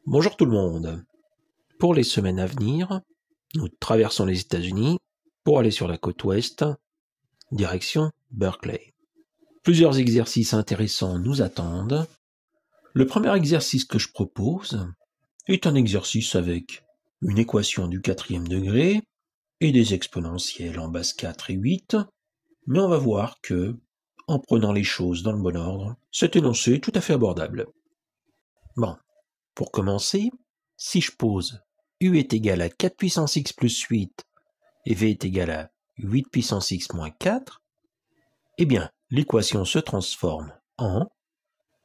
Bonjour tout le monde. Pour les semaines à venir, nous traversons les États-Unis pour aller sur la côte ouest, direction Berkeley. Plusieurs exercices intéressants nous attendent. Le premier exercice que je propose est un exercice avec une équation du 4e degré et des exponentielles en base 4 et 8, mais on va voir que, en prenant les choses dans le bon ordre, cet énoncé est tout à fait abordable. Bon, pour commencer, si je pose U est égal à 4 puissance x plus 8 et V est égal à 8 puissance x moins 4, eh bien, l'équation se transforme en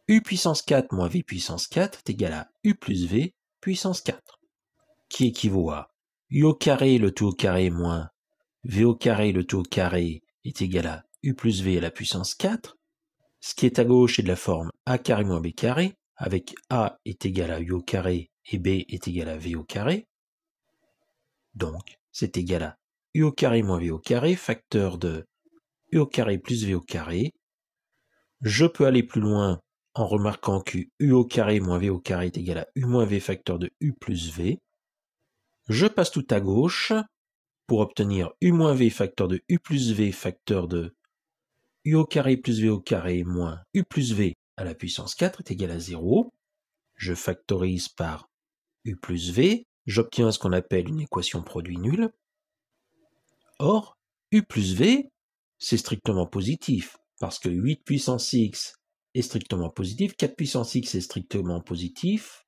U puissance 4 moins V puissance 4 est égal à U plus V puissance 4, qui équivaut à U au carré le tout au carré moins V au carré le tout au carré est égal à U plus V à la puissance 4. Ce qui est à gauche est de la forme A carré moins B carré, avec A est égal à U au carré et B est égal à V au carré. Donc, c'est égal à U au carré moins V au carré, facteur de U au carré plus V au carré. Je peux aller plus loin en remarquant que U au carré moins V au carré est égal à U moins V facteur de U plus V. Je passe tout à gauche pour obtenir U moins V facteur de U plus V facteur de U au carré plus V au carré moins U plus V à la puissance 4 est égal à 0. Je factorise par U plus V, j'obtiens ce qu'on appelle une équation produit nul. Or, U plus V, c'est strictement positif, parce que 8 puissance x est strictement positif, 4 puissance x est strictement positif,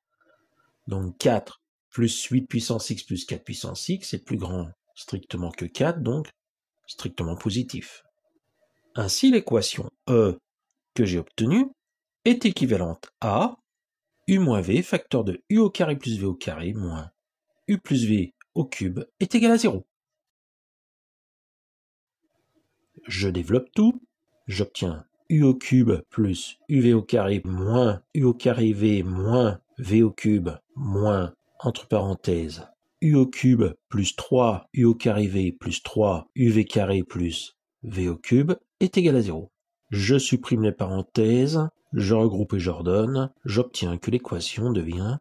donc 4 plus 8 puissance x plus 4 puissance x est plus grand strictement que 4, donc strictement positif. Ainsi, l'équation E que j'ai obtenue est équivalente à U moins V facteur de U au carré plus V au carré moins U plus V au cube est égal à 0. Je développe tout, j'obtiens U au cube plus UV au carré moins U au carré V moins V au cube moins, entre parenthèses, U au cube plus 3 U au carré V plus 3 UV carré plus V au cube est égal à 0. Je supprime les parenthèses, je regroupe et j'ordonne, j'obtiens que l'équation devient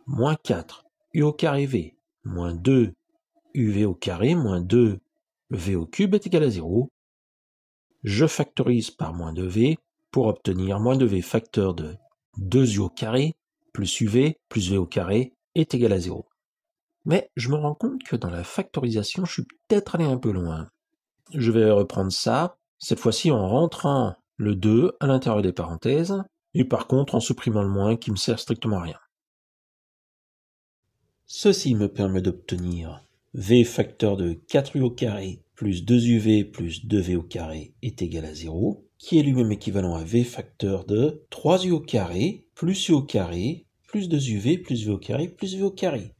moins 4 U au carré V moins 2 UV au carré moins 2 V au cube est égal à 0. Je factorise par moins 2V pour obtenir moins 2V facteur de 2U au carré plus UV plus V au carré est égal à 0. Mais je me rends compte que dans la factorisation, je suis peut-être allé un peu loin. Je vais reprendre ça, cette fois-ci en rentrant le 2 à l'intérieur des parenthèses, et par contre en supprimant le moins qui me sert strictement à rien. Ceci me permet d'obtenir V facteur de 4U au carré plus 2UV plus 2V au carré est égal à 0, qui est lui-même équivalent à V facteur de 3U au carré plus U au carré plus 2UV plus V au carré plus V au carré.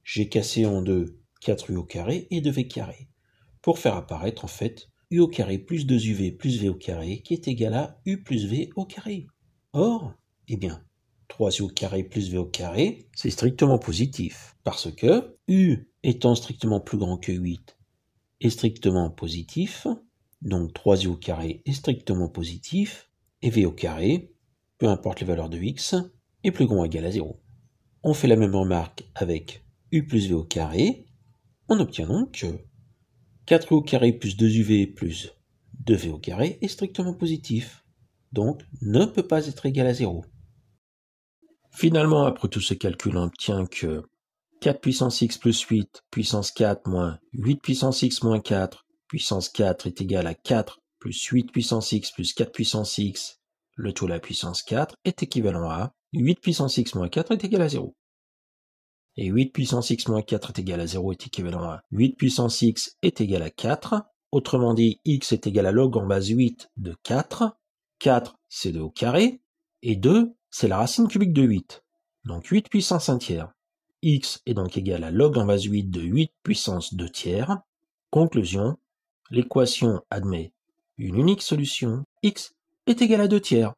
J'ai cassé en deux 4U au carré et 2V carré, pour faire apparaître en fait U au carré plus 2UV plus V au carré qui est égal à U plus V au carré. Or, eh bien, 3U au carré plus V au carré, c'est strictement positif, parce que U étant strictement plus grand que 8 est strictement positif, donc 3U au carré est strictement positif, et V au carré, peu importe les valeurs de x, est plus grand ou égal à 0. On fait la même remarque avec U plus V au carré, on obtient donc que 4U au carré plus 2UV plus 2V au carré est strictement positif, donc ne peut pas être égal à 0. Finalement, après tous ces calculs, on obtient que 4 puissance x plus 8 puissance 4 moins 8 puissance x moins 4 puissance 4 est égal à 4 plus 8 puissance x plus 4 puissance x, le tout à la puissance 4 est équivalent à 8 puissance x moins 4 est égal à 0. Et 8 puissance x moins 4 est égal à 0 est équivalent à 8 puissance x est égal à 4. Autrement dit, x est égal à log en base 8 de 4. 4, c'est 2 au carré. Et 2, c'est la racine cubique de 8. Donc 8 puissance 1 tiers. X est donc égal à log en base 8 de 8 puissance 2 tiers. Conclusion, l'équation admet une unique solution, x est égal à 2 tiers.